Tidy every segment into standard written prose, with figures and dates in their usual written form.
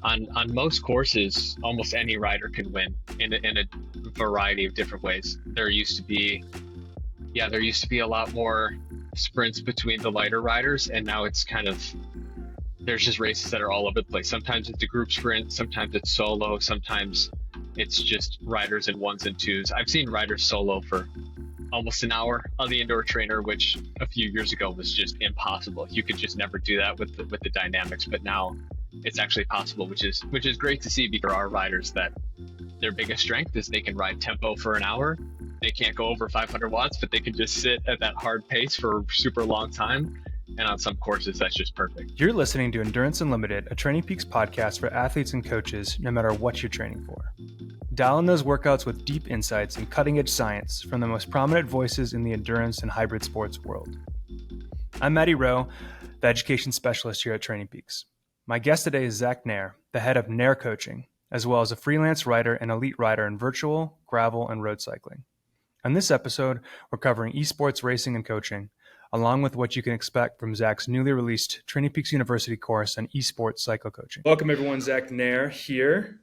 On most courses, almost any rider can win in a variety of different ways. There used to be a lot more sprints between the lighter riders, and now it's kind of there's just races that are all over the place. Sometimes it's a group sprint, sometimes it's solo, sometimes it's just riders in ones and twos. I've seen riders solo for almost an hour on the indoor trainer, which a few years ago was just impossible. You could just never do that with the dynamics, but now it's actually possible, which is great to see, because there are riders that their biggest strength is they can ride tempo for an hour. They can't go over 500 watts, but they can just sit at that hard pace for a super long time. And on some courses, that's just perfect. You're listening to Endurance Unlimited, a TrainingPeaks podcast for athletes and coaches, no matter what you're training for. Dial in those workouts with deep insights and cutting-edge science from the most prominent voices in the endurance and hybrid sports world. I'm Matti Rowe, the education specialist here at TrainingPeaks. My guest today is Zach Nehr, the head of Nehr Coaching, as well as a freelance rider and elite rider in virtual, gravel, and road cycling. On this episode, we're covering esports racing and coaching, along with what you can expect from Zach's newly released TrainingPeaks University course on esports cycle coaching. Welcome everyone, Zach Nehr here.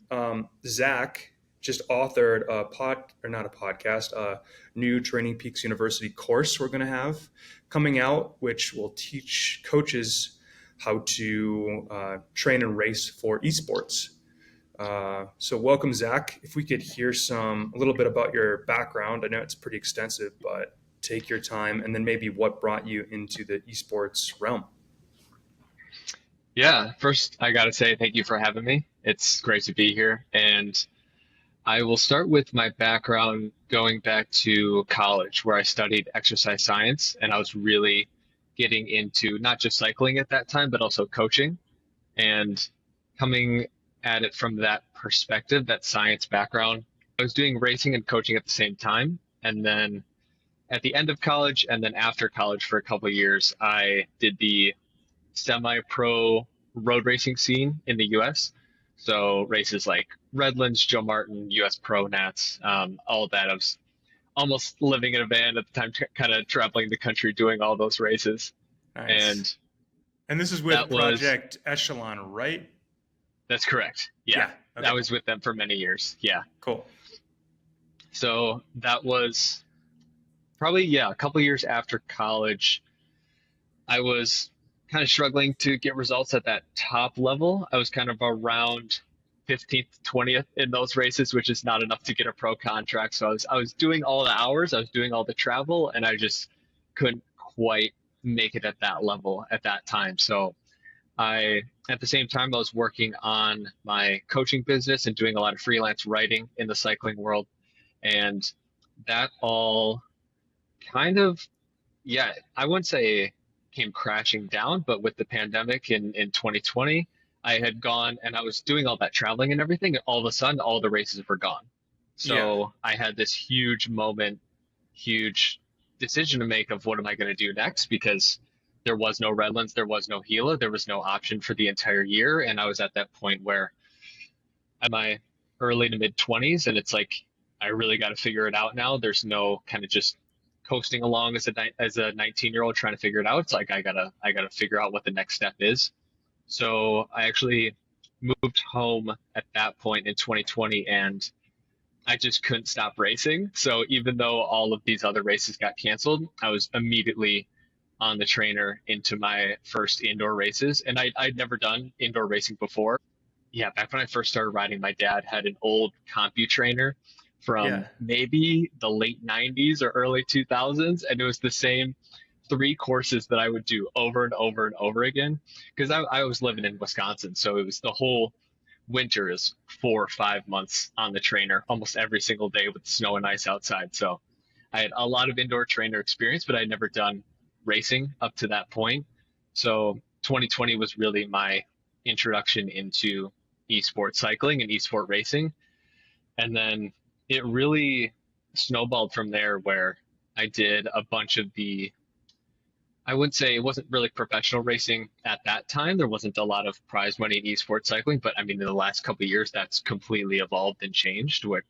Zach just authored a new TrainingPeaks University course we're going to have coming out, which will teach coaches how to train and race for esports. So welcome, Zach. If we could hear a little bit about your background. I know it's pretty extensive, but take your time, and then maybe what brought you into the esports realm. Yeah, first I got to say thank you for having me. It's great to be here. And I will start with my background going back to college, where I studied exercise science, and I was really getting into not just cycling at that time, but also coaching, and coming at it from that perspective, that science background. I was doing racing and coaching at the same time. And then at the end of college and then after college for a couple of years, I did the semi-pro road racing scene in the US. So races like Redlands, Joe Martin, US Pro Nats, all of that. I was almost living in a van at the time, kind of traveling the country doing all those races. Nice. And this is with Project Echelon, right? That's correct. Yeah. Okay. I was with them for many years. Yeah. Cool. So that was probably, a couple of years after college. I was kind of struggling to get results at that top level. I was kind of around 15th, 20th in those races, which is not enough to get a pro contract. So I was doing all the hours, I was doing all the travel, and I just couldn't quite make it at that level at that time. So at the same time, I was working on my coaching business and doing a lot of freelance writing in the cycling world. And that all kind of, I wouldn't say came crashing down, but with the pandemic in 2020, I had gone and I was doing all that traveling and everything, and all of a sudden, all the races were gone. So I had this huge decision to make of what am I going to do next, because there was no Redlands, there was no Gila, there was no option for the entire year. And I was at that point where I'm my early to mid 20s, and it's like, I really got to figure it out now. There's no kind of just coasting along as a 19-year-old trying to figure it out. It's like, I gotta figure out what the next step is. So I actually moved home at that point in 2020, and I just couldn't stop racing. So even though all of these other races got canceled, I was immediately on the trainer into my first indoor races. And I'd never done indoor racing before. Yeah, back when I first started riding, my dad had an old CompuTrainer from maybe the late 90s or early 2000s. And it was the same 3 courses that I would do over and over and over again. Because I was living in Wisconsin. So it was the whole winter is 4 or 5 months on the trainer, almost every single day with snow and ice outside. So I had a lot of indoor trainer experience, but I'd never done racing up to that point. So 2020 was really my introduction into esports cycling and esport racing. And then it really snowballed from there, where I did a bunch of I would say it wasn't really professional racing at that time. There wasn't a lot of prize money in esports cycling, but I mean, in the last couple of years, that's completely evolved and changed where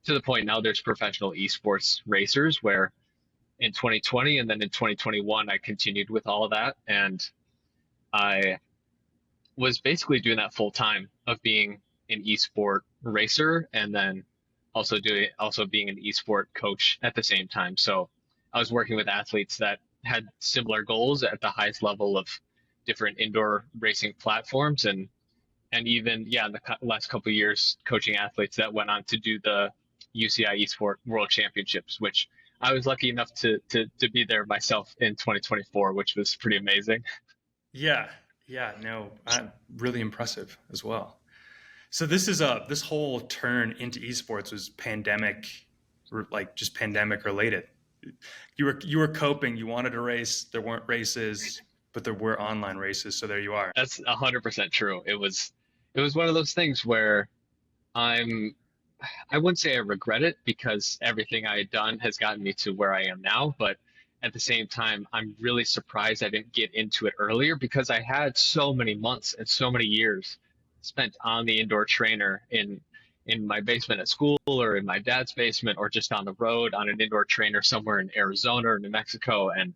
to the point now there's professional esports racers, where in 2020 and then in 2021, I continued with all of that. And I was basically doing that full time of being an esport racer and then also being an esport coach at the same time. So I was working with athletes that had similar goals at the highest level of different indoor racing platforms and even in the last couple of years coaching athletes that went on to do the UCI Esport World Championships, which I was lucky enough to be there myself in 2024, which was pretty amazing. Yeah, yeah, no, really impressive as well. So this whole turn into esports was pandemic, like just pandemic related. You were coping. You wanted to race. There weren't races, but there were online races. So there you are. That's 100% true. It was one of those things where I'm I wouldn't say I regret it because everything I had done has gotten me to where I am now, but at the same time, I'm really surprised I didn't get into it earlier because I had so many months and so many years spent on the indoor trainer in my basement at school or in my dad's basement or just on the road on an indoor trainer somewhere in Arizona or New Mexico. And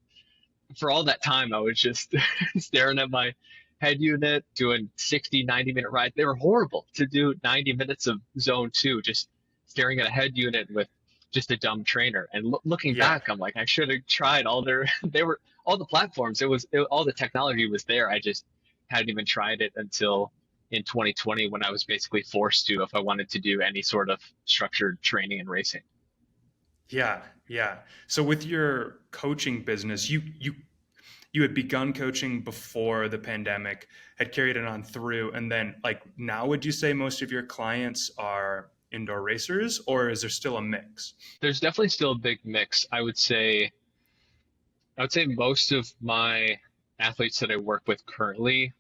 for all that time, I was just staring at my head unit, doing 60, 90-minute rides. They were horrible to do 90 minutes of zone two, just staring at a head unit with just a dumb trainer. And looking Yeah, back, I'm like, I should have tried they were all the platforms. All the technology was there. I just hadn't even tried it until in 2020 when I was basically forced to if I wanted to do any sort of structured training and racing. yeah, yeah. So with your coaching business, you had begun coaching before the pandemic, had carried it on through, and then like now, would you say most of your clients are indoor racers, or is there still a mix? There's definitely still a big mix. I would say most of my athletes that I work with currently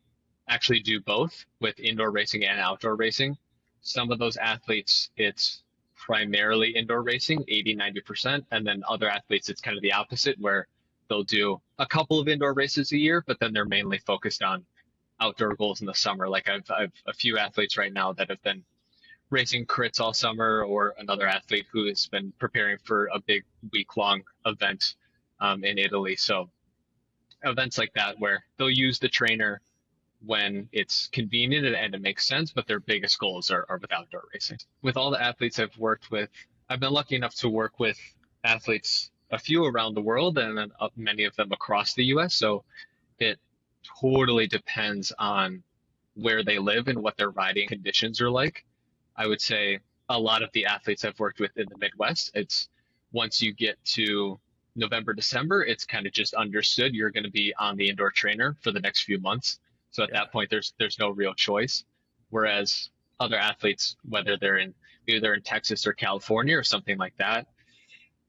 actually do both with indoor racing and outdoor racing. Some of those athletes, it's primarily indoor racing, 80, 90%. And then other athletes, it's kind of the opposite, where they'll do a couple of indoor races a year, but then they're mainly focused on outdoor goals in the summer. Like I've a few athletes right now that have been racing crits all summer, or another athlete who has been preparing for a big week-long event in Italy. So events like that where they'll use the trainer when it's convenient and it makes sense, but their biggest goals are with outdoor racing. With all the athletes I've worked with, I've been lucky enough to work with athletes, a few around the world and then many of them across the US. So it totally depends on where they live and what their riding conditions are like. I would say a lot of the athletes I've worked with in the Midwest, it's once you get to November, December, it's kind of just understood you're going to be on the indoor trainer for the next few months. So at Yeah, that point, there's no real choice. Whereas other athletes, whether they're in either in Texas or California or something like that,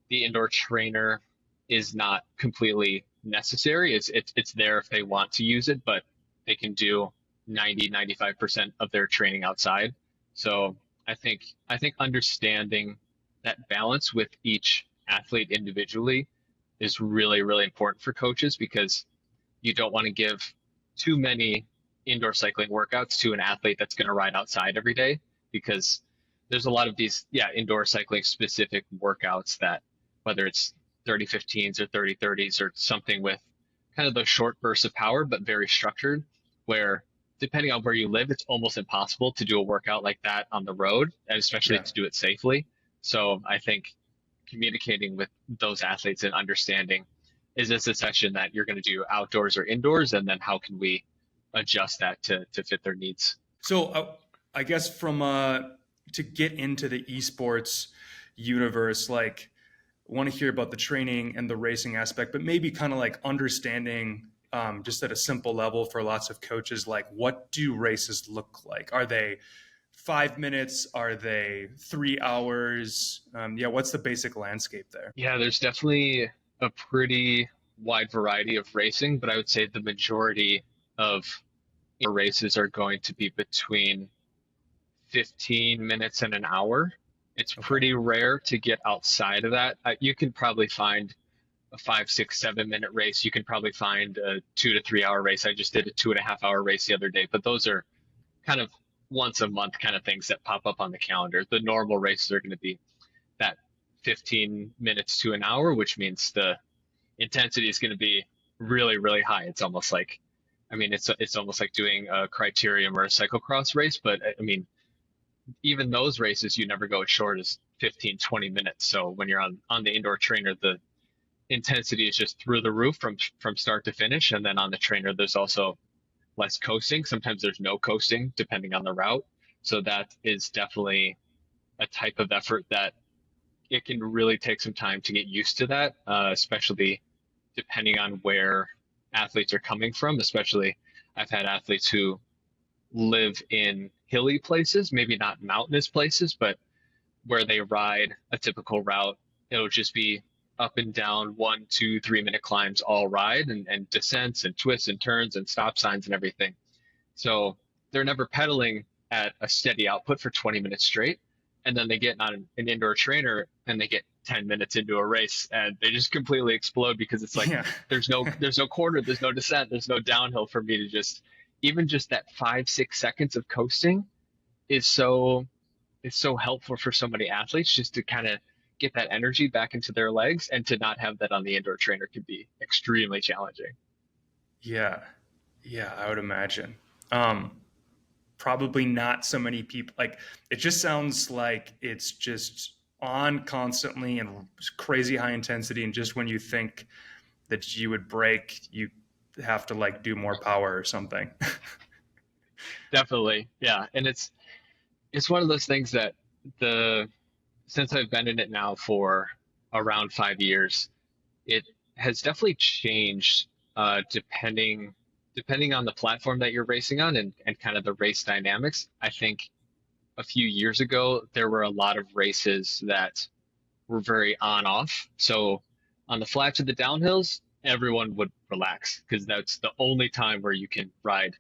the indoor trainer is not completely necessary. It's there if they want to use it, but they can do 90-95% of their training outside. So I think understanding that balance with each athlete individually is really, really important for coaches because you don't want to give too many indoor cycling workouts to an athlete that's going to ride outside every day because there's a lot of these, indoor cycling specific workouts that whether it's 30-15s or 30-30s or something with kind of those short bursts of power, but very structured, where depending on where you live, it's almost impossible to do a workout like that on the road, and especially yeah. to do it safely. So I think communicating with those athletes and understanding, is this a session that you're going to do outdoors or indoors? And then how can we adjust that to fit their needs? So I guess from to get into the esports universe, like I want to hear about the training and the racing aspect, but maybe kind of like understanding just at a simple level for lots of coaches, like what do races look like? Are they 5 minutes? Are they 3 hours? Yeah, what's the basic landscape there? Yeah, there's definitely a pretty wide variety of racing, but I would say the majority of races are going to be between 15 minutes and an hour. It's Okay. pretty rare to get outside of that. You can probably find a 5, 6, 7 minute race. You can probably find a 2 to 3 hour race. I just did a 2.5 hour race the other day, but those are kind of once a month kind of things that pop up on the calendar. The normal races are going to be that 15 minutes to an hour, which means the intensity is going to be really, really high. It's almost like I mean, it's almost like doing a criterium or a cyclocross race, but I mean, even those races, you never go as short as 15, 20 minutes. So when you're on the indoor trainer, the intensity is just through the roof from start to finish. And then on the trainer, there's also less coasting. Sometimes there's no coasting depending on the route. So that is definitely a type of effort that it can really take some time to get used to that, especially depending on where athletes are coming from. Especially, I've had athletes who live in hilly places, maybe not mountainous places, but where they ride a typical route, it'll just be up and down 1, 2, 3 minute climbs all ride and descents and twists and turns and stop signs and everything. So they're never pedaling at a steady output for 20 minutes straight. And then they get on an indoor trainer and they get 10 minutes into a race and they just completely explode because it's like Yeah. there's no quarter, there's no descent, there's no downhill for me to just even just that 5, 6 seconds of coasting is so helpful for so many athletes just to kind of get that energy back into their legs, and to not have that on the indoor trainer can be extremely challenging. Yeah. Yeah, I would imagine. Probably not so many people. Like, it just sounds like it's just on constantly and crazy high intensity. And just when you think that you would break, you have to like do more power or something. Definitely. Yeah. And it's one of those things that the since I've been in it now for around 5 years, it has definitely changed depending on the platform that you're racing on and kind of the race dynamics. I think a few years ago there were a lot of races that were very on off. So on the flats of the downhills, everyone would relax because that's the only time where you can ride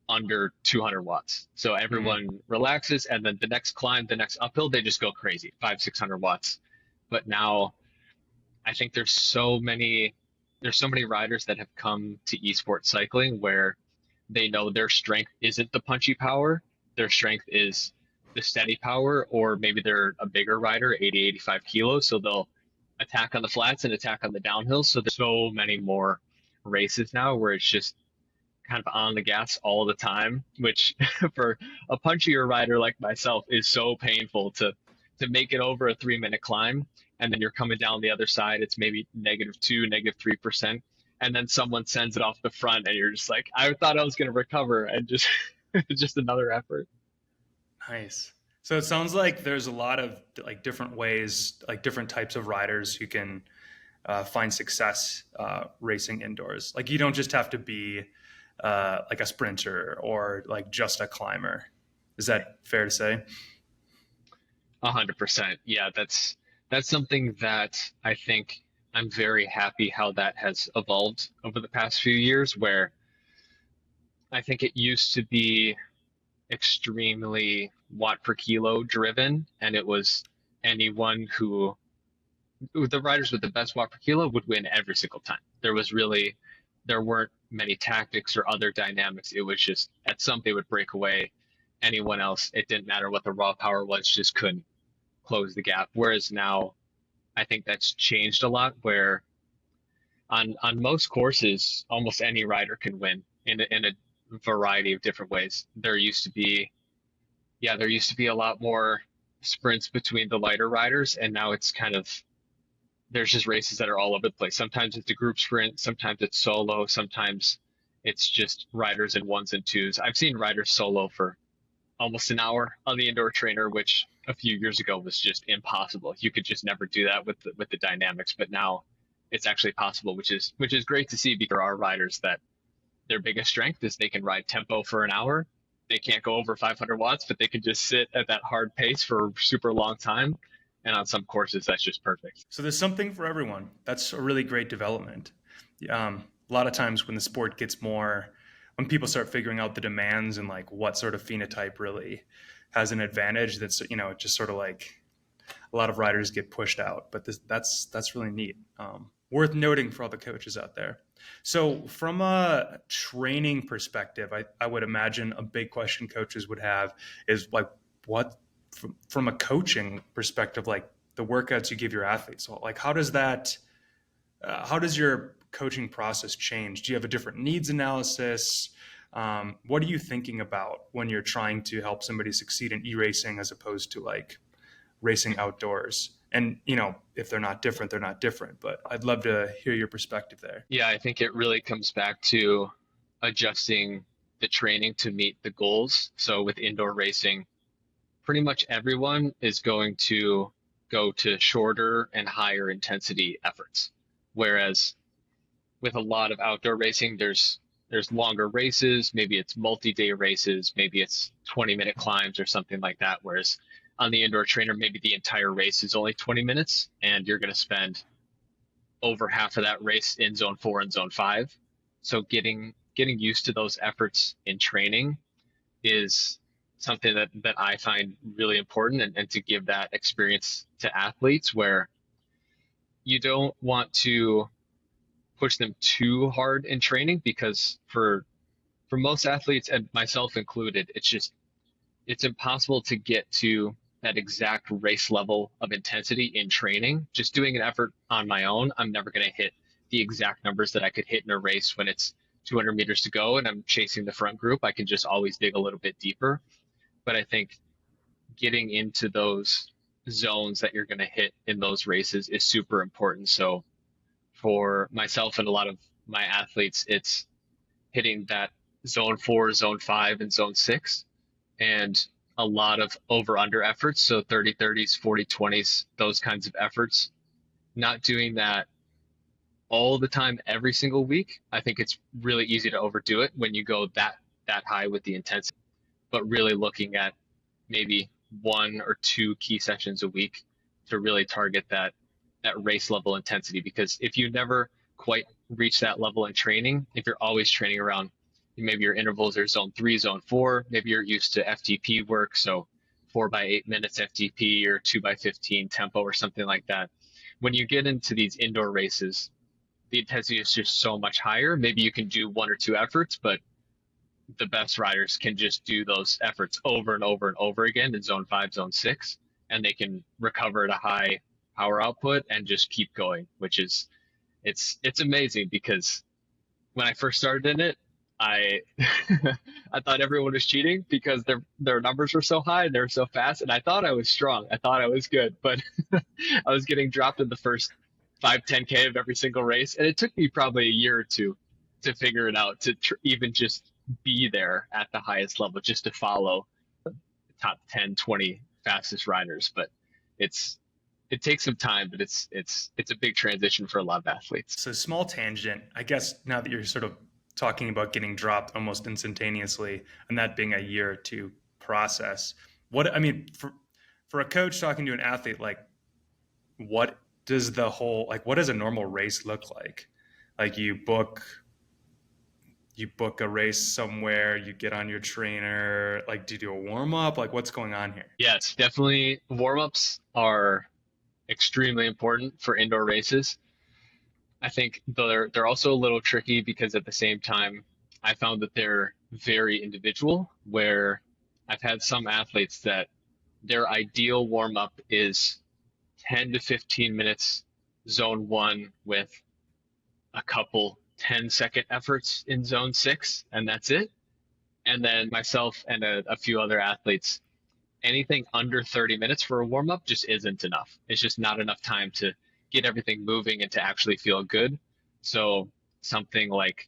under 200 watts. So everyone relaxes, and then the next climb, the next uphill, they just go crazy, 500, 600 watts. But now I think there's so many riders that have come to esports cycling where they know their strength isn't the punchy power, their strength is the steady power, or maybe they're a bigger rider, 80, 85 kilos, so they'll attack on the flats and attack on the downhill. So there's so many more races now where it's just kind of on the gas all the time, which for a punchier rider like myself is so painful to make it over a 3 minute climb. And then you're coming down the other side, it's maybe -2, -3%. And then someone sends it off the front and you're just like, I thought I was going to recover, and just, just another effort. Nice. So it sounds like there's a lot of like different ways, like different types of riders who can find success racing indoors. Like, you don't just have to be like a sprinter or like just a climber. Is that fair to say? 100%. Yeah, that's something that I think I'm very happy how that has evolved over the past few years, where I think it used to be extremely watt per kilo driven, and it was anyone who the riders with the best watt per kilo would win every single time. There weren't many tactics or other dynamics. It was just at some they would break away. Anyone else, it didn't matter what the raw power was, just couldn't close the gap. Whereas now, I think that's changed a lot. Where on most courses, almost any rider can win in a variety of different ways. There used to be a lot more sprints between the lighter riders, and now it's kind of there's just races that are all over the place. Sometimes it's a group sprint, sometimes it's solo, sometimes it's just riders in ones and twos. I've seen riders solo for almost an hour on the indoor trainer, which a few years ago was just impossible. You could just never do that with the dynamics, but now it's actually possible, which is great to see, because there are riders that their biggest strength is they can ride tempo for an hour. They can't go over 500 watts, but they can just sit at that hard pace for a super long time. And on some courses, that's just perfect. So there's something for everyone. That's a really great development. A lot of times when the sport gets more, when people start figuring out the demands and like what sort of phenotype really has an advantage, that's, just sort of like a lot of riders get pushed out. But that's really neat. Worth noting for all the coaches out there. So from a training perspective, I would imagine a big question coaches would have is like, what from a coaching perspective, like the workouts you give your athletes. So like, how does your coaching process change? Do you have a different needs analysis? What are you thinking about when you're trying to help somebody succeed in e-racing as opposed to like racing outdoors? And, if they're not different, they're not different, but I'd love to hear your perspective there. Yeah, I think it really comes back to adjusting the training to meet the goals. So with indoor racing, pretty much everyone is going to go to shorter and higher intensity efforts. Whereas with a lot of outdoor racing, there's longer races, maybe it's multi-day races, maybe it's 20-minute climbs or something like that. Whereas on the indoor trainer, maybe the entire race is only 20 minutes and you're going to spend over half of that race in zone 4 and zone 5. So getting used to those efforts in training is something that I find really important, and to give that experience to athletes where you don't want to push them too hard in training, because for most athletes, and myself included, it's impossible to get to that exact race level of intensity in training. Just doing an effort on my own, I'm never going to hit the exact numbers that I could hit in a race when it's 200 meters to go and I'm chasing the front group. I can just always dig a little bit deeper. But I think getting into those zones that you're going to hit in those races is super important. So for myself and a lot of my athletes, it's hitting that zone 4, zone 5, and zone 6, and a lot of over-under efforts. So 30-30s, 40-20s, those kinds of efforts. Not doing that all the time, every single week. I think it's really easy to overdo it when you go that high with the intensity, but really looking at maybe 1 or 2 key sessions a week to really target that race level intensity. Because if you never quite reach that level in training, if you're always training around, maybe your intervals are zone 3, zone 4, maybe you're used to FTP work, so 4 by 8 minutes FTP or 2 by 15 tempo or something like that. When you get into these indoor races, the intensity is just so much higher. Maybe you can do 1 or 2 efforts, but the best riders can just do those efforts over and over and over again in zone 5, zone 6, and they can recover at a high power output and just keep going, which is, it's amazing. Because when I first started in it, I I thought everyone was cheating because their numbers were so high and they're so fast, and I thought I was strong. I thought I was good, but I was getting dropped in the first 5-10K of every single race, and it took me probably a year or two to figure it out, to even just be there at the highest level, just to follow the top 10, 20 fastest riders. But it takes some time, but it's a big transition for a lot of athletes. So small tangent, I guess, now that you're sort of talking about getting dropped almost instantaneously and that being a year or two process, for a coach talking to an athlete, like what does a normal race look like? Like you book a race somewhere, you get on your trainer, like do you do a warm up? Like what's going on here? Yes, definitely. Warm-ups are extremely important for indoor races. I think they're also a little tricky because at the same time, I found that they're very individual, where I've had some athletes that their ideal warm-up is 10 to 15 minutes zone 1 with a couple 10-second efforts in zone 6, and that's it. And then myself and a few other athletes, anything under 30 minutes for a warm-up just isn't enough. It's just not enough time to get everything moving and to actually feel good. So something like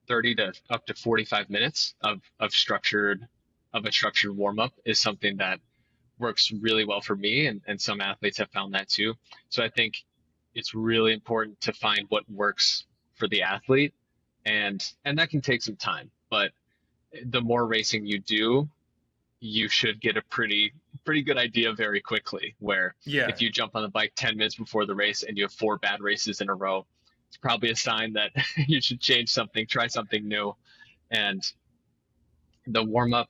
30 to up to 45 minutes of a structured warm-up is something that works really well for me, and some athletes have found that too. So I think it's really important to find what works for the athlete, and that can take some time. But the more racing you do, you should get a pretty good idea very quickly, where if you jump on the bike 10 minutes before the race and you have 4 bad races in a row, it's probably a sign that you should change something, try something new. And the warm up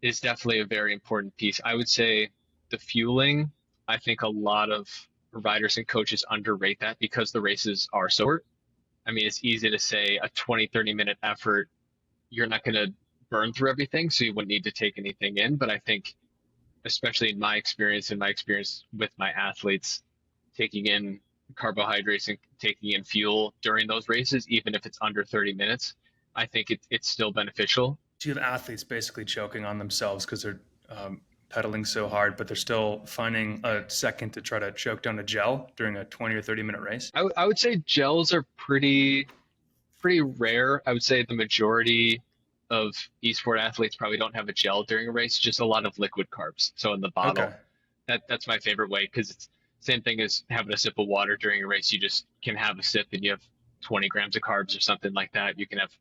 is definitely a very important piece. I would say the fueling, I think a lot of riders and coaches underrate that because the races are so short. I mean, it's easy to say a 20-30 minute effort, you're not going to burn through everything, so you wouldn't need to take anything in. But I think, especially in my experience with my athletes, taking in carbohydrates and taking in fuel during those races, even if it's under 30 minutes, I think it's still beneficial. Do you have athletes basically choking on themselves because they're pedaling so hard, but they're still finding a second to try to choke down a gel during a 20 or 30-minute race? I would say gels are pretty rare. I would say the majority of esport athletes probably don't have a gel during a race, just a lot of liquid carbs. So in the Okay. bottle, that's my favorite way because it's same thing as having a sip of water during a race. You just can have a sip and you have 20 grams of carbs or something like that. You can have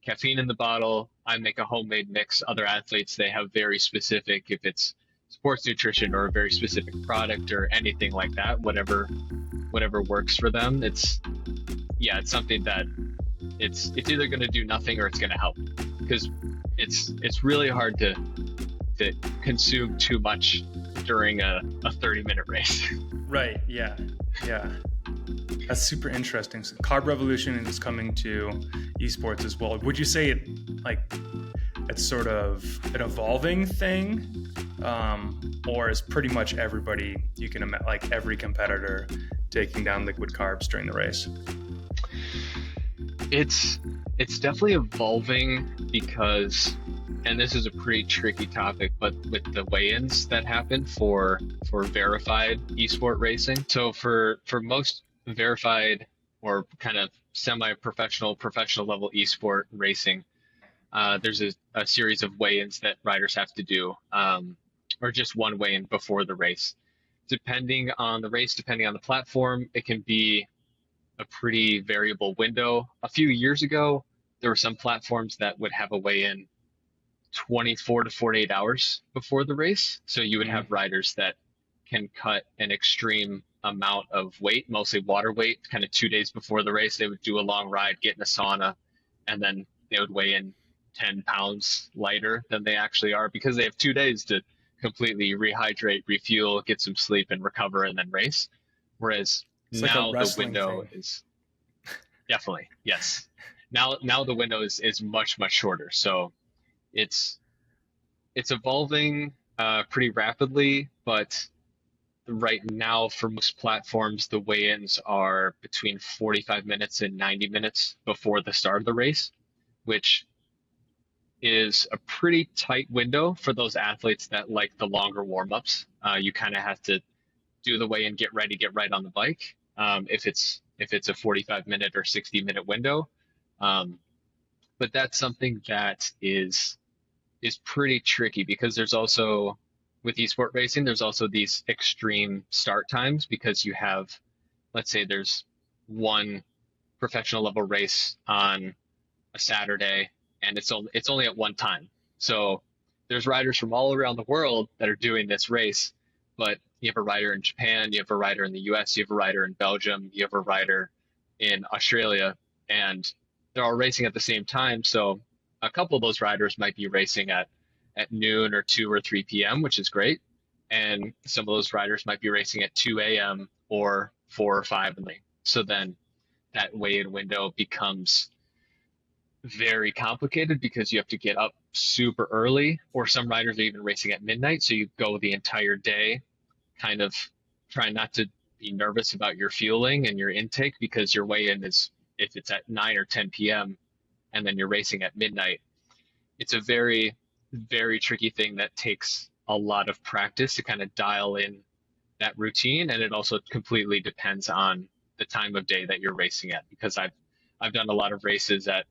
caffeine in the bottle. I make a homemade mix. Other athletes, they have very specific, if it's sports nutrition or a very specific product or anything like that, whatever works for them. It's something that it's either going to do nothing or it's going to help because it's really hard to consume too much during a 30-minute race. Right. Yeah. Yeah. That's super interesting. So carb revolution is coming to esports as well. Would you say it's sort of an evolving thing, or is pretty much everybody you can like every competitor taking down liquid carbs during the race? It's definitely evolving because, and this is a pretty tricky topic, but with the weigh-ins that happen for verified esport racing. So for most verified or kind of semi-professional, professional level esport racing, there's a series of weigh-ins that riders have to do, or just one weigh-in before the race. Depending on the race, depending on the platform, it can be a pretty variable window. A few years ago, there were some platforms that would have a weigh-in 24 to 48 hours before the race. So you would have riders that can cut an extreme amount of weight, mostly water weight, kind of 2 days before the race. They would do a long ride, get in a sauna, and then they would weigh in 10 pounds lighter than they actually are because they have 2 days to completely rehydrate, refuel, get some sleep, and recover, and then race. Whereas It's like a now the wrestling window thing. is definitely, yes. Now the window is much, much shorter. So it's it's evolving pretty rapidly, but right now for most platforms, the weigh-ins are between 45 minutes and 90 minutes before the start of the race, which is a pretty tight window for those athletes that like the longer warm-ups. You kind of have to do the weigh-in, get ready, get right on the bike. If it's a 45-minute or 60-minute window, um, but that's something that is pretty tricky because there's also with esport racing, there's also these extreme start times because you have, let's say there's one professional level race on a Saturday and it's only at one time. So there's riders from all around the world that are doing this race, but you have a rider in Japan, you have a rider in the US, you have a rider in Belgium, you have a rider in Australia, and they're all racing at the same time. So a couple of those riders might be racing at noon or 2 or 3 p.m., which is great. And some of those riders might be racing at 2 a.m. or 4 or 5 in the morning. So then that weigh-in window becomes very complicated because you have to get up super early, or some riders are even racing at midnight. So you go the entire day kind of trying not to be nervous about your fueling and your intake because your weigh-in is, if it's at 9 or 10 p.m. and then you're racing at midnight, it's a very, very tricky thing that takes a lot of practice to kind of dial in that routine. And it also completely depends on the time of day that you're racing at because I've done a lot of races at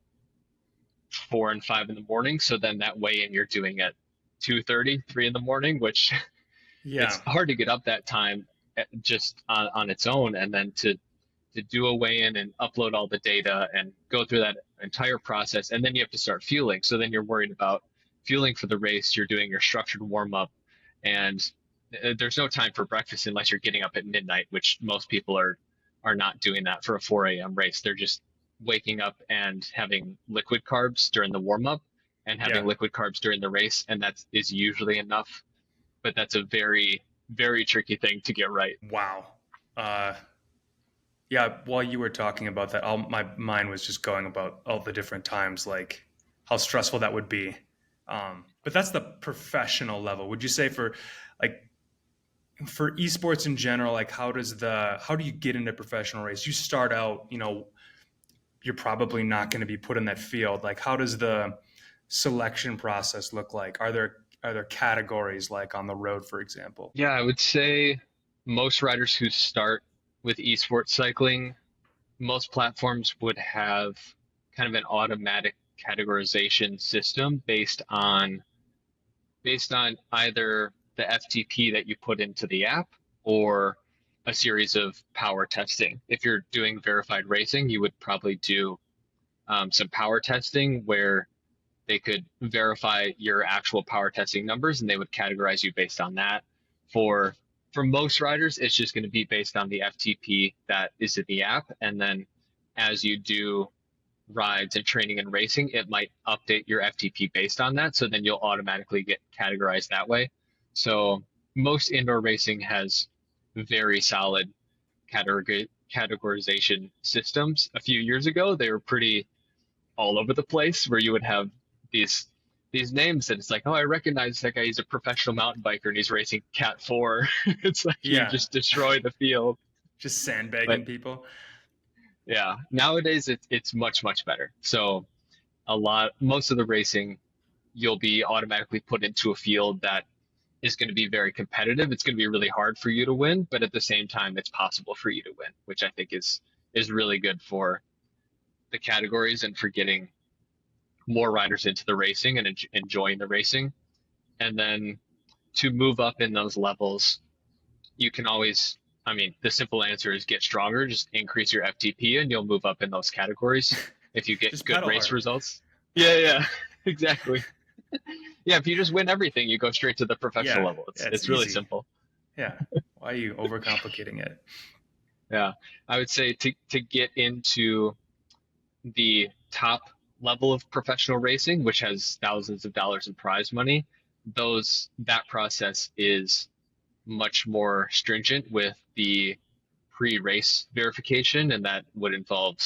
4 and 5 in the morning. So then that weigh-in you're doing at 2:30, 3 in the morning, which it's Yeah. hard to get up that time just on its own, and then to do a weigh-in and upload all the data and go through that entire process, and then you have to start fueling. So then you're worried about fueling for the race. You're doing your structured warm-up, and there's no time for breakfast unless you're getting up at midnight, which most people are not doing that for a 4 a.m. race. They're just waking up and having liquid carbs during the warm-up and having Yeah. liquid carbs during the race, and that is usually enough. But that's a very, very tricky thing to get right. Wow. Uh, yeah. While you were talking about that, my mind was just going about all the different times, like how stressful that would be. But that's the professional level. Would you say for like for esports in general, like how do you get into professional race? You start out, you're probably not going to be put in that field. Like, how does the selection process look like? Are there categories like on the road, for example? Yeah, I would say most riders who start with esports cycling, most platforms would have kind of an automatic categorization system based on either the FTP that you put into the app or a series of power testing. If you're doing verified racing, you would probably do some power testing where they could verify your actual power testing numbers and they would categorize you based on that. For for most riders, it's just going to be based on the FTP that is in the app. And then as you do rides and training and racing, it might update your FTP based on that. So then you'll automatically get categorized that way. So most indoor racing has very solid categorization systems. A few years ago, they were pretty all over the place where you would have these these names and it's like, oh, I recognize that guy. He's a professional mountain biker and he's racing Cat 4. It's like you Yeah, just destroy the field. just But sandbagging people. yeah, nowadays it's much better. So most of the racing you'll be automatically put into a field that is going to be very competitive. It's going to be really hard for you to win, but at the same time, it's possible for you to win, which I think is really good for the categories and for getting more riders into the racing and enjoying the racing. And then to move up in those levels, you can always, I mean, the simple answer is get stronger, just increase your FTP and you'll move up in those categories if you get Just good pedal race harder. results. Yeah, exactly. Yeah, if you just win everything, you go straight to the professional Yeah, level. It's yeah, it's it's really easy. simple. Yeah. Why are you overcomplicating it? Yeah. I would say to get into the top level of professional racing, which has thousands of dollars in prize money, that process is much more stringent with the pre-race verification, and that would involve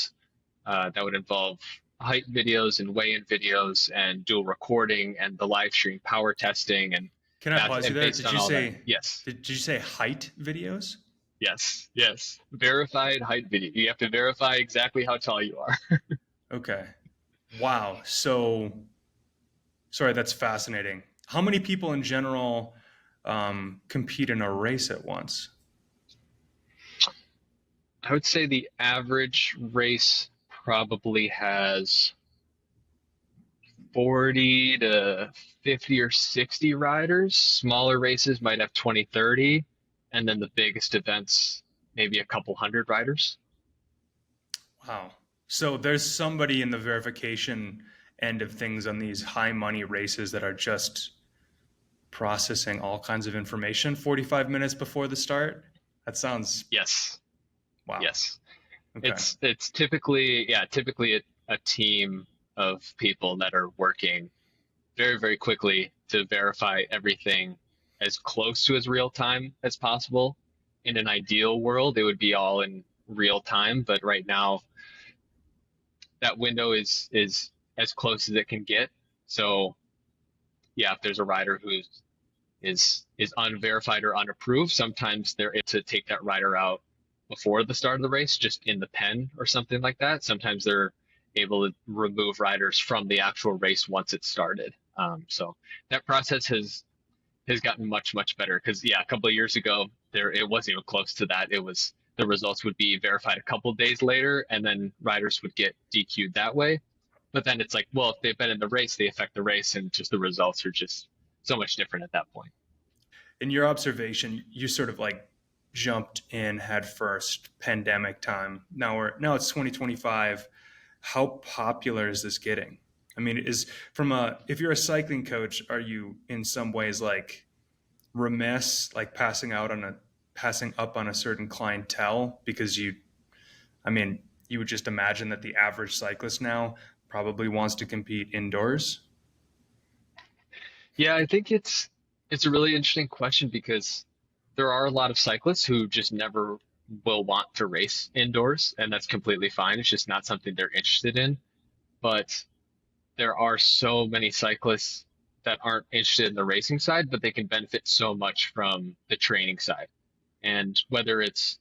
height videos and weigh-in videos and dual recording and the live stream power testing Can I pause you there? based on all that. Yes, Did you say height videos? yes, verified height video. You have to verify exactly how tall you are. Okay. Wow. So, sorry, that's fascinating. How many people in general compete in a race at once? I would say the average race probably has 40 to 50 or 60 riders. Smaller races might have 20, 30, and then the biggest events, maybe a couple hundred riders. Wow. So there's somebody in the verification end of things on these high money races that are just processing all kinds of information 45 minutes before the start. That sounds Yes, wow. yes. Okay. It's typically a team of people that are working very, very quickly to verify everything as close to as real time as possible. In an ideal world, it would be all in real time, but right now that window is as close as it can get. So yeah, if there's a rider who is unverified or unapproved, sometimes they're able to take that rider out before the start of the race, just in the pen or something like that. Sometimes they're able to remove riders from the actual race once it started. So that process has gotten much better because yeah, a couple of years ago there it wasn't even close to that. It was the results would be verified a couple of days later, and then riders would get DQ'd that way. But then it's like, well, if they've been in the race, they affect the race, and just the results are just so much different at that point. In your observation, you sort of like jumped in head first pandemic time. Now it's 2025. How popular is this getting? I mean, is from a if you're a cycling coach, are you in some ways like remiss, like passing up on a certain clientele because I mean, you would just imagine that the average cyclist now probably wants to compete indoors. Yeah, I think it's a really interesting question because there are a lot of cyclists who just never will want to race indoors, and that's completely fine. It's just not something they're interested in. But there are so many cyclists. that aren't interested in the racing side, but they can benefit so much from the training side. And whether it's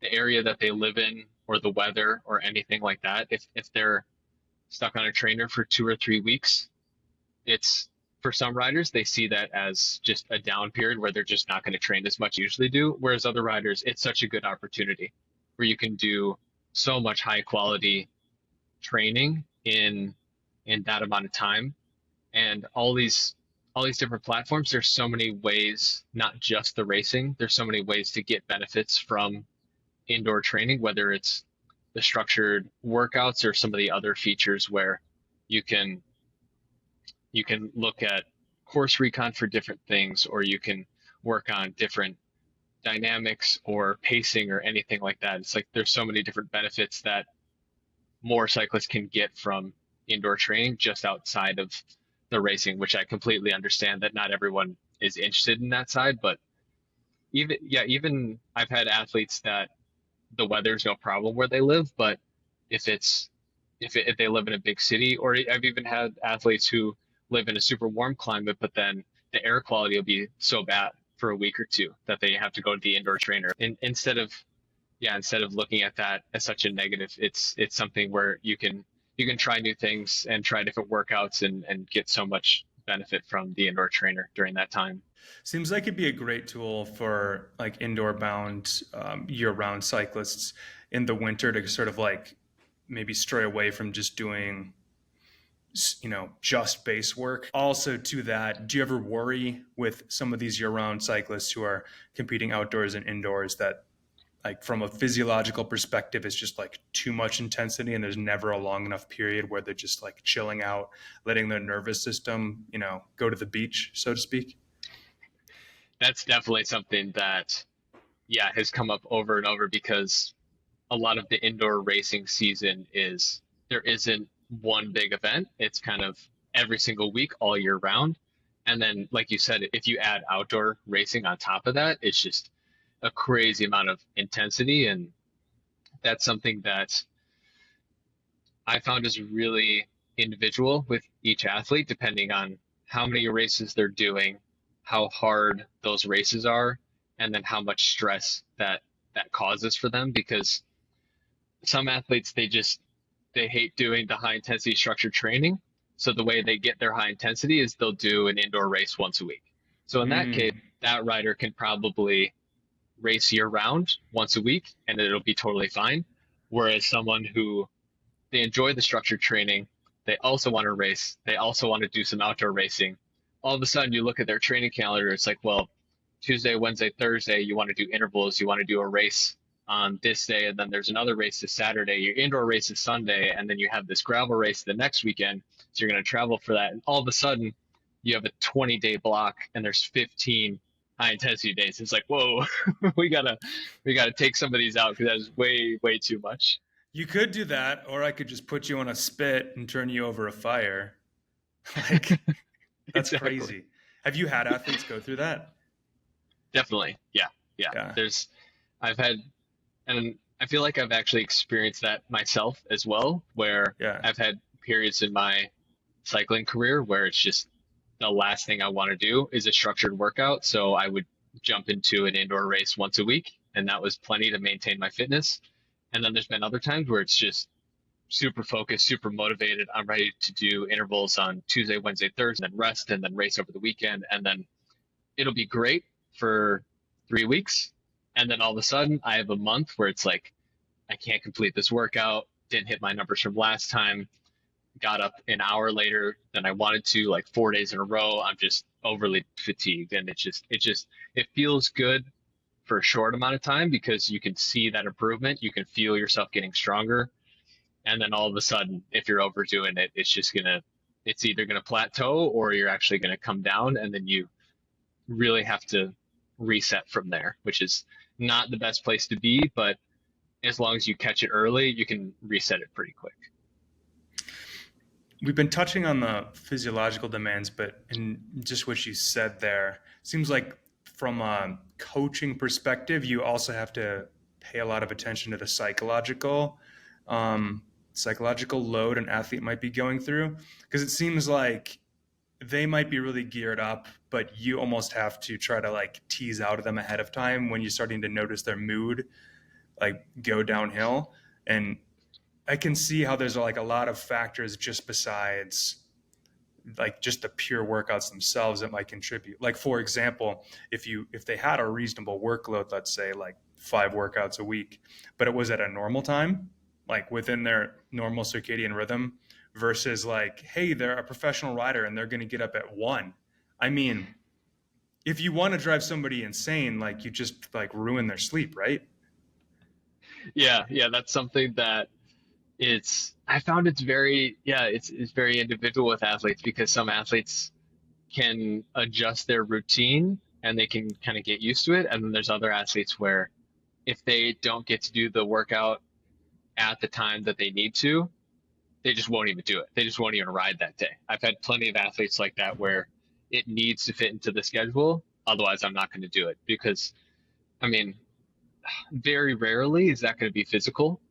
the area that they live in or the weather or anything like that, if they're stuck on a trainer for 2 or 3 weeks, it's for some riders, they see that as just a down period where they're just not going to train as much as they usually do. Whereas other riders, it's such a good opportunity where you can do so much high quality training in that amount of time. And all these different platforms, there's so many ways, not just the racing, there's so many ways to get benefits from indoor training, whether it's the structured workouts or some of the other features where you can you can look at course recon for different things, or you can work on different dynamics or pacing or anything like that. It's like there's so many different benefits that more cyclists can get from indoor training just outside of the racing, which I completely understand that not everyone is interested in that side. But even I've had athletes that the weather's no problem where they live, but if it's if they live in a big city, or I've even had athletes who live in a super warm climate, but then the air quality will be so bad for a week or two that they have to go to the indoor trainer. And instead of looking at that as such a negative, it's something where you can try new things and try different workouts and get so much benefit from the indoor trainer during that time. Seems like it'd be a great tool for like indoor bound year-round cyclists in the winter to sort of like maybe stray away from just doing just base work. Also to that, do you ever worry with some of these year-round cyclists who are competing outdoors and indoors that like from a physiological perspective it's just like too much intensity and there's never a long enough period where they're just like chilling out, letting their nervous system go to the beach, so to speak? That's definitely something that, yeah, has come up over and over because a lot of the indoor racing season is there isn't one big event. It's kind of every single week all year round. And then, like you said, if you add outdoor racing on top of that, it's just a crazy amount of intensity. And that's something that I found is really individual with each athlete, depending on how many races they're doing, how hard those races are, and then how much stress that causes for them. Because some athletes, they hate doing the high intensity structured training. So the way they get their high intensity is they'll do an indoor race once a week. So in that case, that rider can probably race year round once a week and it'll be totally fine. Whereas someone who they enjoy the structured training, they also want to race, they also want to do some outdoor racing. All of a sudden you look at their training calendar, it's like, well, Tuesday, Wednesday, Thursday, you want to do intervals, you want to do a race on this day, and then there's another race this Saturday, your indoor race is Sunday, and then you have this gravel race the next weekend. So you're going to travel for that. And all of a sudden you have a 20-day block and there's 15 high intensity days. It's like, whoa, we gotta take some of these out because that is way, way too much. You could do that, or I could just put you on a spit and turn you over a fire. Like, that's Exactly. crazy. Have you had athletes go through that? Definitely. Yeah. Yeah. I've had, and I feel like I've actually experienced that myself as well, where Yeah. I've had periods in my cycling career where it's just the last thing I want to do is a structured workout. So I would jump into an indoor race once a week, and that was plenty to maintain my fitness. And then there's been other times where it's just super focused, super motivated. I'm ready to do intervals on Tuesday, Wednesday, Thursday, and then rest and then race over the weekend. And then it'll be great for 3 weeks. And then all of a sudden I have a month where it's like, I can't complete this workout, didn't hit my numbers from last time, got up an hour later than I wanted to, like 4 days in a row. I'm just overly fatigued. And it feels good for a short amount of time because you can see that improvement. You can feel yourself getting stronger. And then all of a sudden, if you're overdoing it, it's either going to plateau or you're actually going to come down. And then you really have to reset from there, which is not the best place to be. But as long as you catch it early, you can reset it pretty quick. We've been touching on the physiological demands, but in just what you said there, seems like from a coaching perspective, you also have to pay a lot of attention to the psychological load an athlete might be going through. Because it seems like they might be really geared up, but you almost have to try to like tease out of them ahead of time when you're starting to notice their mood like go downhill. And I can see how there's like a lot of factors just besides like just the pure workouts themselves that might contribute. Like for example, if they had a reasonable workload, let's say like 5 workouts a week, but it was at a normal time, like within their normal circadian rhythm, versus like, hey, they're a professional rider and they're going to get up at 1. I mean, if you want to drive somebody insane, like you just like ruin their sleep, right? Yeah, that's something that I found it's very, yeah, it's very individual with athletes because some athletes can adjust their routine and they can kind of get used to it. And then there's other athletes where if they don't get to do the workout at the time that they need to, they just won't even do it. They just won't even ride that day. I've had plenty of athletes like that where it needs to fit into the schedule. Otherwise, I'm not going to do it because, I mean, very rarely is that going to be physical.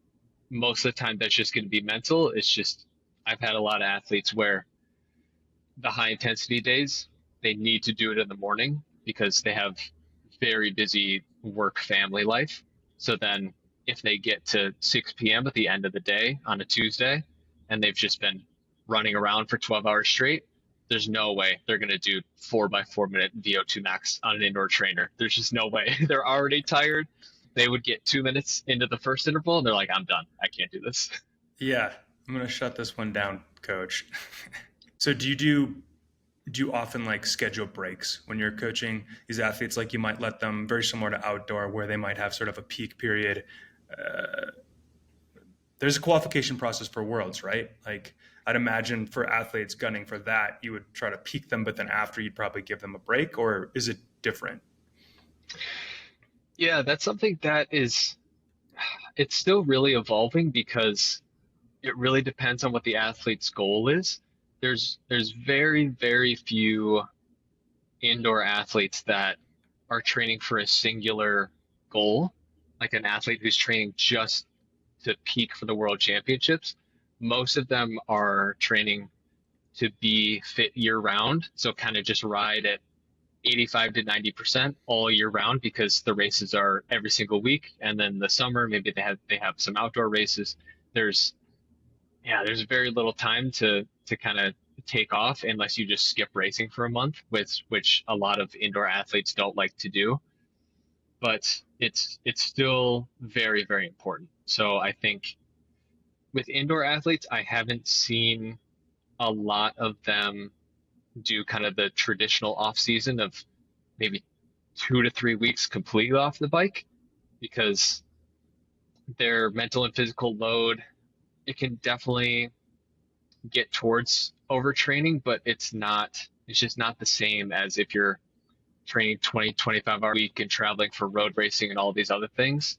Most of the time, that's just going to be mental. It's just, I've had a lot of athletes where the high intensity days, they need to do it in the morning because they have very busy work family life. So then if they get to 6 p.m. at the end of the day on a Tuesday and they've just been running around for 12 hours straight, there's no way they're going to do 4x4 minute VO2 max on an indoor trainer. There's just no way. They're already tired. They would get 2 minutes into the first interval and they're like, I'm done. I can't do this. Yeah, I'm going to shut this one down, coach. So do you often like schedule breaks when you're coaching these athletes? Like you might let them, very similar to outdoor, where they might have sort of a peak period. Uh, there's a qualification process for worlds, right? Like I'd imagine for athletes gunning for that, you would try to peak them, but then after you'd probably give them a break, or is it different? Yeah, that's something that it's still really evolving because it really depends on what the athlete's goal is. There's very, very few indoor athletes that are training for a singular goal, like an athlete who's training just to peak for the world championships. Most of them are training to be fit year round, so kind of just ride at 85 to 90% all year round because the races are every single week, and then the summer maybe they have some outdoor races. There's there's very little time to kind of take off unless you just skip racing for a month, which a lot of indoor athletes don't like to do. But it's still very, very important. So I think with indoor athletes, I haven't seen a lot of them do kind of the traditional off season of maybe 2 to 3 weeks completely off the bike because their mental and physical load, it can definitely get towards overtraining, but it's just not the same as if you're training 20, 25 hour a week and traveling for road racing and all these other things.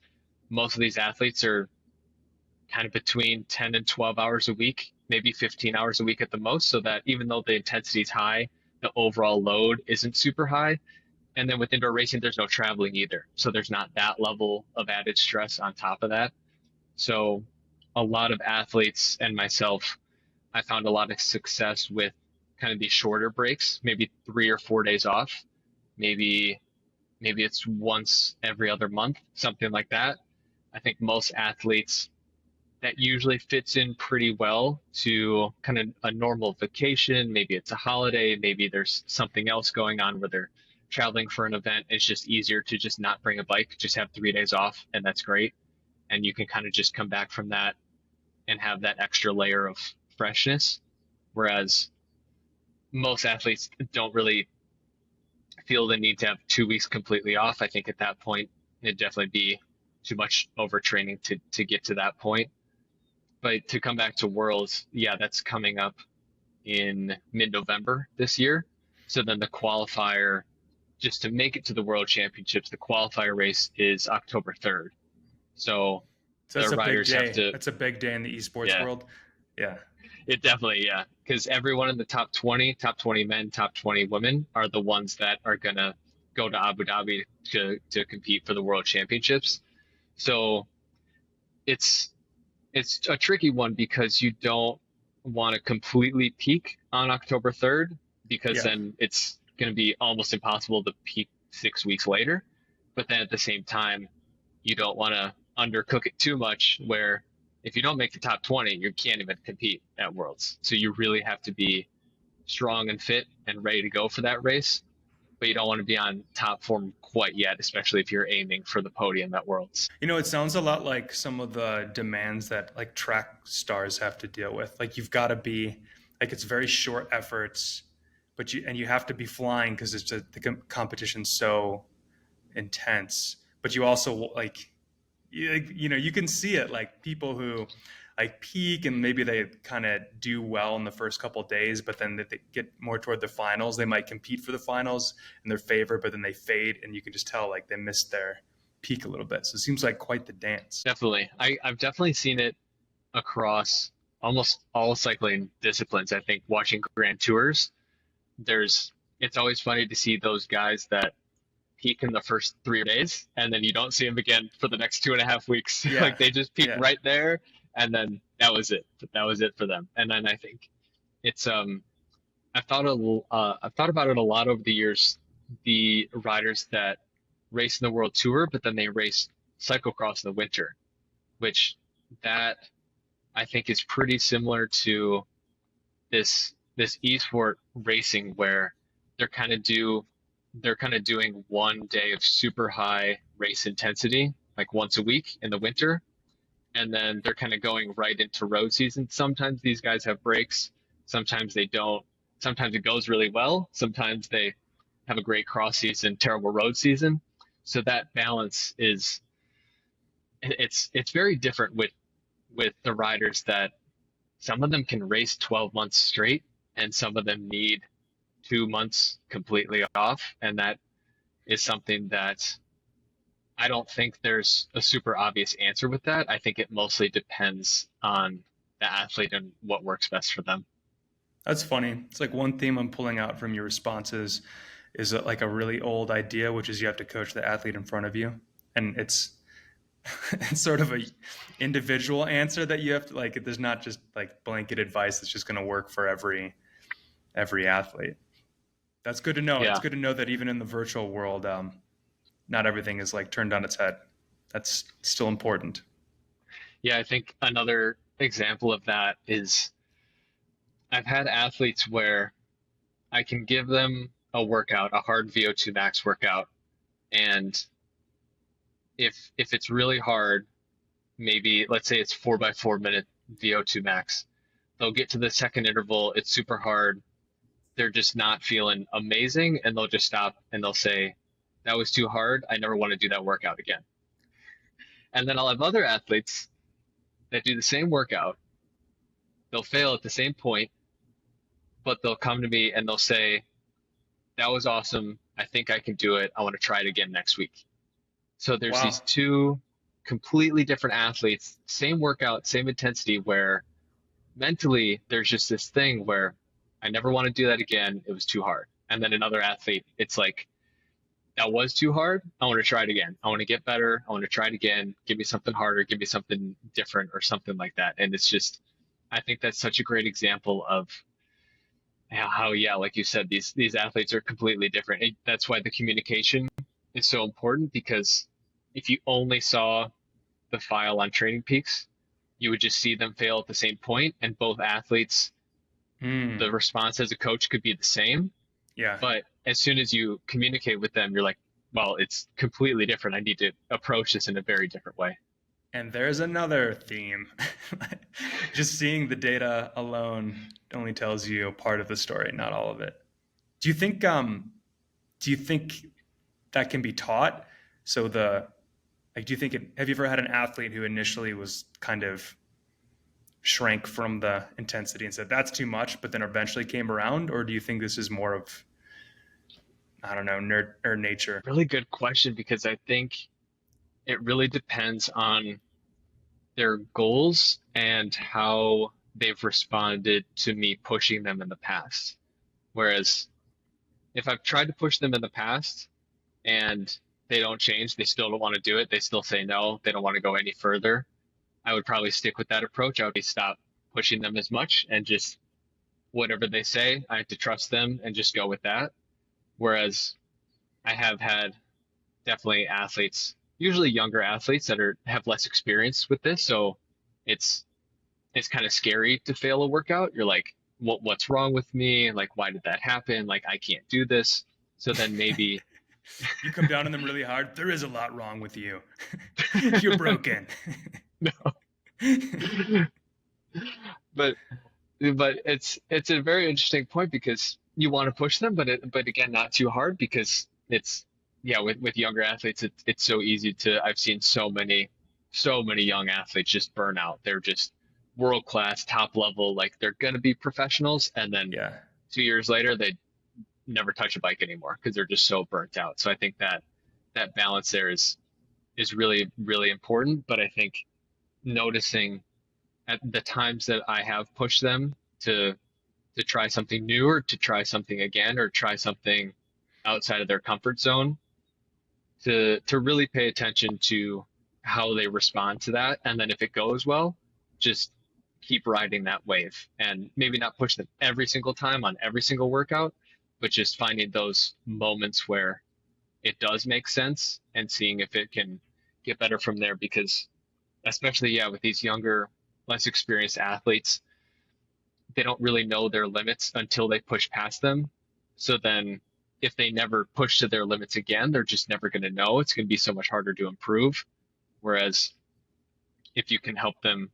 Most of these athletes are kind of between 10 and 12 hours a week, maybe 15 hours a week at the most, so that even though the intensity is high, the overall load isn't super high. And then with indoor racing, there's no traveling either. So there's not that level of added stress on top of that. So a lot of athletes and myself, I found a lot of success with kind of these shorter breaks, maybe 3 or 4 days off, maybe it's once every other month, something like that. I think most athletes that usually fits in pretty well to kind of a normal vacation. Maybe it's a holiday, maybe there's something else going on where they're traveling for an event. It's just easier to just not bring a bike, just have 3 days off, and that's great. And you can kind of just come back from that and have that extra layer of freshness. Whereas most athletes don't really feel the need to have 2 weeks completely off. I think at that point, it'd definitely be too much overtraining to get to that point. But to come back to Worlds, yeah, that's coming up in mid-November this year. So then the qualifier, just to make it to the World Championships, the qualifier race is October 3rd. So So that's the a big riders have day. to, That's a big day in the esports yeah, world. Yeah. it definitely, yeah, because everyone in the top 20 men, top 20 women are the ones that are gonna go to Abu Dhabi to compete for the World Championships. So it's it's a tricky one because you don't want to completely peak on October 3rd, because Yeah. then it's going to be almost impossible to peak 6 weeks later. But then at the same time, you don't want to undercook it too much where if you don't make the top 20, you can't even compete at Worlds. So you really have to be strong and fit and ready to go for that race, but you don't want to be on top form quite yet, especially if you're aiming for the podium at Worlds. It sounds a lot like some of the demands that like track stars have to deal with. Like you've got to be like it's very short efforts, but you have to be flying because it's just the competition's so intense. But you also like you can see it like people who like peak and maybe they kind of do well in the first couple of days, but then they get more toward the finals. They might compete for the finals in their favor, but then they fade, and you can just tell like they missed their peak a little bit. So it seems like quite the dance. Definitely. I've definitely seen it across almost all cycling disciplines. I think watching Grand Tours, it's always funny to see those guys that peak in the first 3 days and then you don't see them again for the next 2.5 weeks. Yeah, Like they just peak yeah, right there and then that was it. That was it for them. And then I think it's I've thought about it a lot over the years. The riders that race in the World Tour, but then they race cyclocross in the winter, which that I think is pretty similar to this esport racing where they're kind of do they're kind of doing one day of super high race intensity like once a week in the winter, and then they're kind of going right into road season. Sometimes these guys have breaks, sometimes they don't. Sometimes it goes really well, sometimes they have a great cross season, terrible road season. So that balance is it's very different with the riders that some of them can race 12 months straight and some of them need 2 months completely off. And that is something that I don't think there's a super obvious answer with that. I think it mostly depends on the athlete and what works best for them. that's funny. It's like one theme I'm pulling out from your responses is like a really old idea, which is you have to coach the athlete in front of you, and it's it's sort of a individual answer that you have to like. There's not just like blanket advice that's just going to work for every athlete. That's good to know. It's Yeah. good to know that even in the virtual world, not everything is like turned on its head. That's still important. Yeah, I think another example of that is I've had athletes where I can give them a workout, a hard VO2 max workout, and if it's really hard, maybe let's say it's 4x4 minute VO2 max, they'll get to the second interval, it's super hard, they're just not feeling amazing, and they'll just stop and they'll say, that was too hard, I never want to do that workout again. And then I'll have other athletes that do the same workout, they'll fail at the same point, but they'll come to me and they'll say, that was awesome, I think I can do it, I want to try it again next week. So there's these Wow. two completely different athletes, same workout, same intensity, where mentally there's just this thing where I never want to do that again. It was too hard. And then another athlete, it's like, that was too hard. I want to try it again. I want to get better. I want to try it again. Give me something harder. Give me something different or something like that. And it's just, I think that's such a great example of how yeah, like you said, these athletes are completely different. That's why the communication is so important because if you only saw the file on TrainingPeaks, you would just see them fail at the same point, and both athletes, the Hmm. response as a coach could be the same. Yeah. But as soon as you communicate with them, you're like, well, it's completely different. I need to approach this in a very different way. And there's another theme. Just seeing the data alone only tells you part of the story, not all of it. Do you think do you think that can be taught? So the like do you think have you ever had an athlete who initially was kind of shrank from the intensity and said that's too much, but then eventually came around? Or do you think this is more of I don't know, nerd or nature? Really good question because I think it really depends on their goals and how they've responded to me pushing them in the past. Whereas if I've tried to push them in the past and they don't change, they still don't want to do it, they still say no, they don't want to go any further, I would probably stick with that approach. I would stop pushing them as much and just whatever they say, I have to trust them and just go with that. Whereas I have had definitely athletes, usually younger athletes that have less experience with this. So it's kind of scary to fail a workout. You're like, what's wrong with me? Like, why did that happen? Like, I can't do this. So then maybe You come down on them really hard. There is a lot wrong with you. You're broken. no, but it's a very interesting point because you want to push them, but again, not too hard because it's yeah, with younger athletes, it's so easy to I've seen so many young athletes just burn out. They're just world class, top level, like they're gonna be professionals, and then Yeah. 2 years later they never touch a bike anymore because they're just so burnt out. So I think that that balance there is really really important. But I think noticing at the times that I have pushed them to try something new or to try something again or try something outside of their comfort zone, to really pay attention to how they respond to that, and then if it goes well, just keep riding that wave and maybe not push them every single time on every single workout, but just finding those moments where it does make sense and seeing if it can get better from there. Because especially yeah, with these younger, less experienced athletes, they don't really know their limits until they push past them. So then if they never push to their limits again, they're just never going to know. It's going to be so much harder to improve. Whereas if you can help them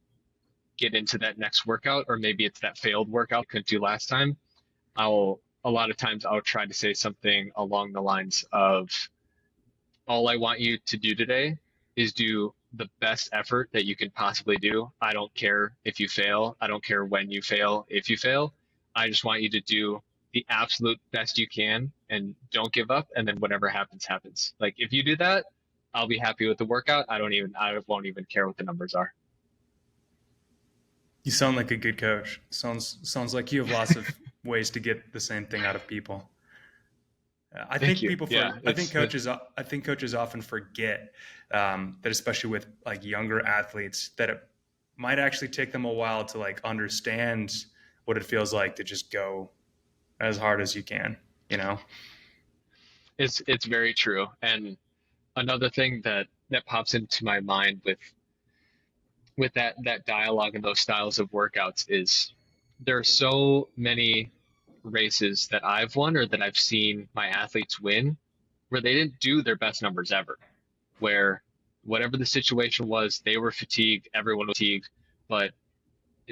get into that next workout, or maybe it's that failed workout couldn't do last time, a lot of times I'll try to say something along the lines of, all I want you to do today is do the best effort that you can possibly do. I don't care if you fail. I don't care when you fail, if you fail. I just want you to do the absolute best you can and don't give up. And then whatever happens, happens. Like if you do that, I'll be happy with the workout. I won't even care what the numbers are. You sound like a good coach. Sounds like you have lots of ways to get the same thing out of people. I Thank think you. people Yeah, I think coaches often forget that, especially with like younger athletes, that it might actually take them a while to like understand what it feels like to just go as hard as you can, you know? it's very true. And another thing that pops into my mind with that dialogue and those styles of workouts is there are so many races that I've won or that I've seen my athletes win where they didn't do their best numbers ever, where whatever the situation was, they were fatigued, everyone was fatigued, but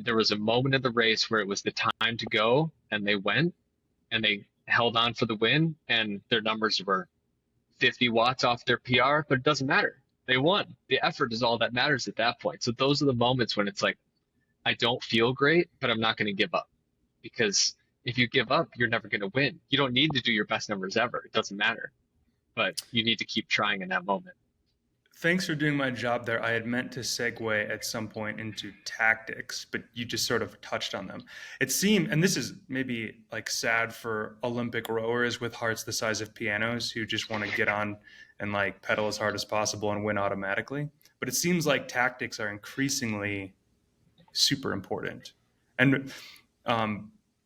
there was a moment in the race where it was the time to go and they went and they held on for the win and their numbers were 50 watts off their PR, but it doesn't matter. They won. The effort is all that matters at that point. So those are the moments when it's like, I don't feel great, but I'm not going to give up. Because if you give up, you're never going to win. You don't need to do your best numbers ever. It doesn't matter. But you need to keep trying in that moment. Thanks for doing my job there. I had meant to segue at some point into tactics, but you just sort of touched on them. It seemed, and this is maybe like sad for Olympic rowers with hearts the size of pianos who just want to get on and like pedal as hard as possible and win automatically. But it seems like tactics are increasingly super important. And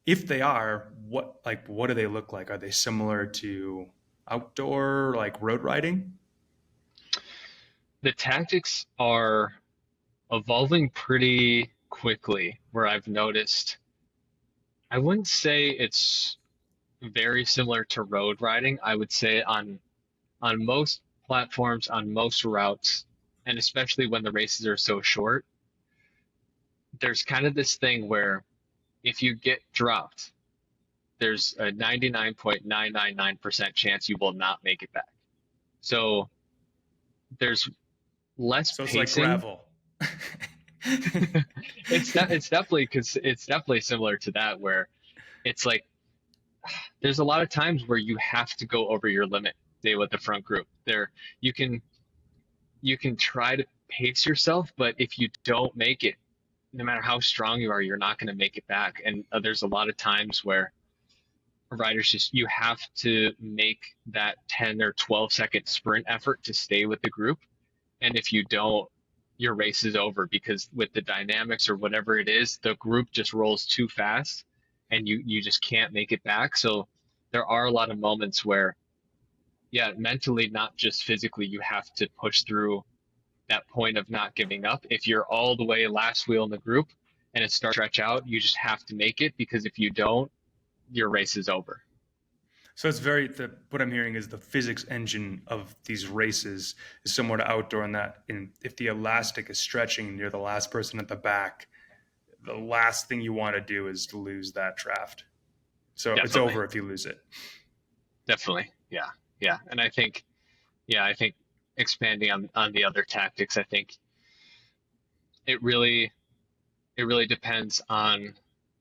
if they are, what do they look like? Are they similar to outdoor like road riding? The tactics are evolving pretty quickly, where I've noticed, I wouldn't say it's very similar to road riding. I would say on most platforms, on most routes, and especially when the races are so short, there's kind of this thing where if you get dropped, there's a 99.999% chance you will not make it back. So there's less So it's like pacing. gravel. It's definitely similar to that where it's like there's a lot of times where you have to go over your limit, say with the front group. There you can try to pace yourself, but if you don't make it, no matter how strong you are, you're not going to make it back. And there's a lot of times where riders just you have to make that 10 or 12-second sprint effort to stay with the group. And if you don't, your race is over because with the dynamics or whatever it is, the group just rolls too fast and you just can't make it back. So there are a lot of moments where, yeah, mentally, not just physically, you have to push through that point of not giving up. If you're all the way last wheel in the group and it starts to stretch out, you just have to make it, because if you don't, your race is over. So it's what I'm hearing is the physics engine of these races is similar to outdoor in that if the elastic is stretching and you're the last person at the back, the last thing you want to do is to lose that draft. So Definitely. It's over if you lose it. Definitely. Yeah. Yeah. And I think expanding on the other tactics, I think it really depends on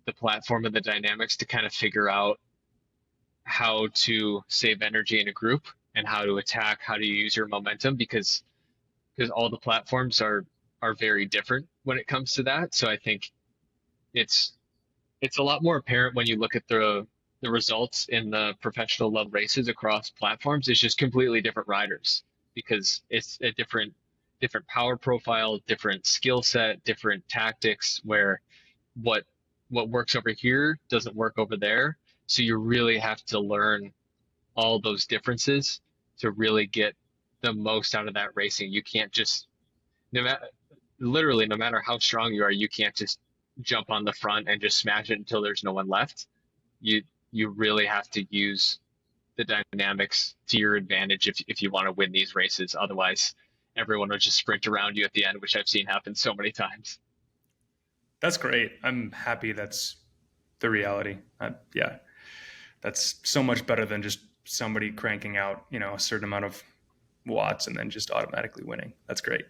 the platform and the dynamics to kind of figure out how to save energy in a group and how to attack, how to use your momentum, because all the platforms are very different when it comes to that. So I think it's a lot more apparent when you look at the results in the professional level races across platforms. It's just completely different riders, because it's a different power profile, different skill set, different tactics, where what works over here doesn't work over there. So you really have to learn all those differences to really get the most out of that racing. You can't just, literally, no matter how strong you are, you can't just jump on the front and just smash it until there's no one left. You really have to use the dynamics to your advantage if you want to win these races. Otherwise, everyone will just sprint around you at the end, which I've seen happen so many times. That's great. I'm happy that's the reality. Yeah, that's so much better than just somebody cranking out, a certain amount of watts and then just automatically winning. That's great.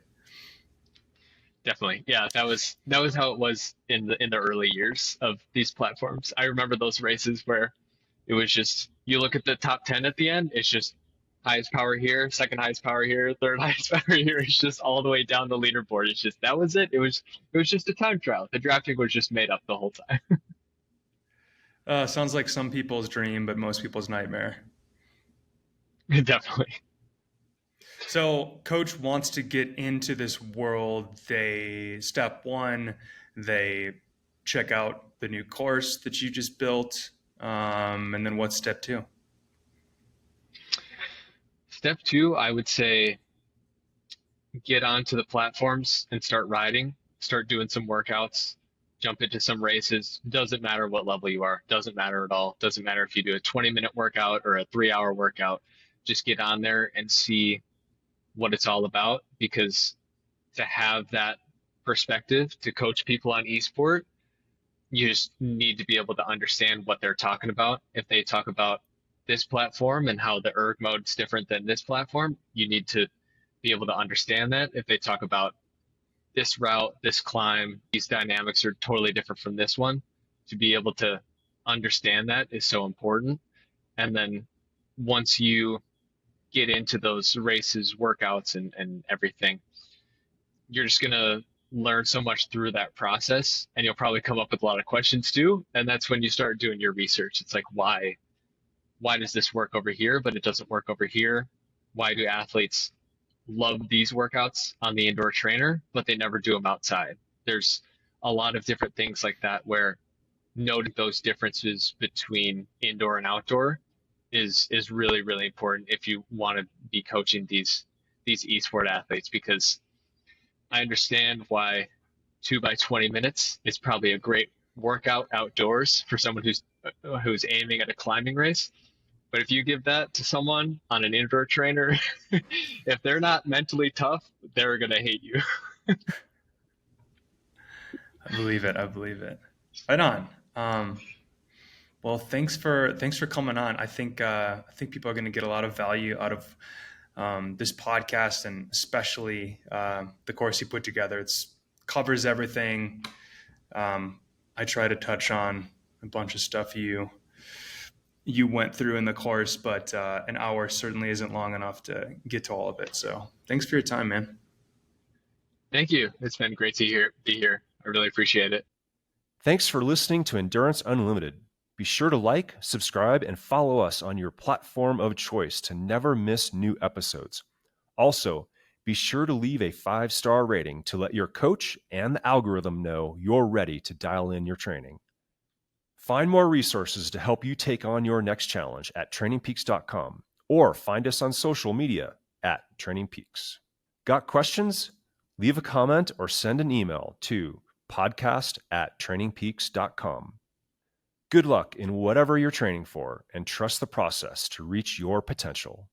Definitely. Yeah, that was how it was in the early years of these platforms. I remember those races where it was just, you look at the top 10 at the end, it's just highest power here, second highest power here, third highest power here. It's just all the way down the leaderboard. It's just, that was it. It was just a time trial. The drafting was just made up the whole time. Sounds like some people's dream, but most people's nightmare. Definitely. So coach wants to get into this world. Step one, they check out the new course that you just built. And then what's step two? Step two, I would say, get onto the platforms and start riding, start doing some workouts, jump into some races. Doesn't matter what level you are. Doesn't matter at all. Doesn't matter if you do a 20-minute workout or a 3-hour workout. Just get on there and see what it's all about, because to have that perspective to coach people on esport, you just need to be able to understand what they're talking about. If they talk about this platform and how the erg mode is different than this platform, you need to be able to understand that. If they talk about this route, this climb, these dynamics are totally different from this one, to be able to understand that is so important. And then once you get into those races, workouts, and everything, you're just going to learn so much through that process, and you'll probably come up with a lot of questions too. And that's when you start doing your research. It's like, why does this work over here, but it doesn't work over here? Why do athletes love these workouts on the indoor trainer, but they never do them outside? There's a lot of different things like that, where noting those differences between indoor and outdoor is really, really important if you want to be coaching these esport athletes, because I understand why 2 by 20 minutes is probably a great workout outdoors for someone who's aiming at a climbing race. But if you give that to someone on an indoor trainer, if they're not mentally tough, they're going to hate you. I believe it. Right on. Well, thanks for coming on. I think people are going to get a lot of value out of this podcast, and especially the course you put together. It covers everything. I try to touch on a bunch of stuff you went through in the course, but an hour certainly isn't long enough to get to all of it. So thanks for your time, man. Thank you. It's been great to be here. I really appreciate it. Thanks for listening to Endurance Unlimited. Be sure to like, subscribe, and follow us on your platform of choice to never miss new episodes. Also, be sure to leave a 5-star rating to let your coach and the algorithm know you're ready to dial in your training. Find more resources to help you take on your next challenge at TrainingPeaks.com or find us on social media at TrainingPeaks. Got questions? Leave a comment or send an email to podcast@trainingpeaks.com. Good luck in whatever you're training for, and trust the process to reach your potential.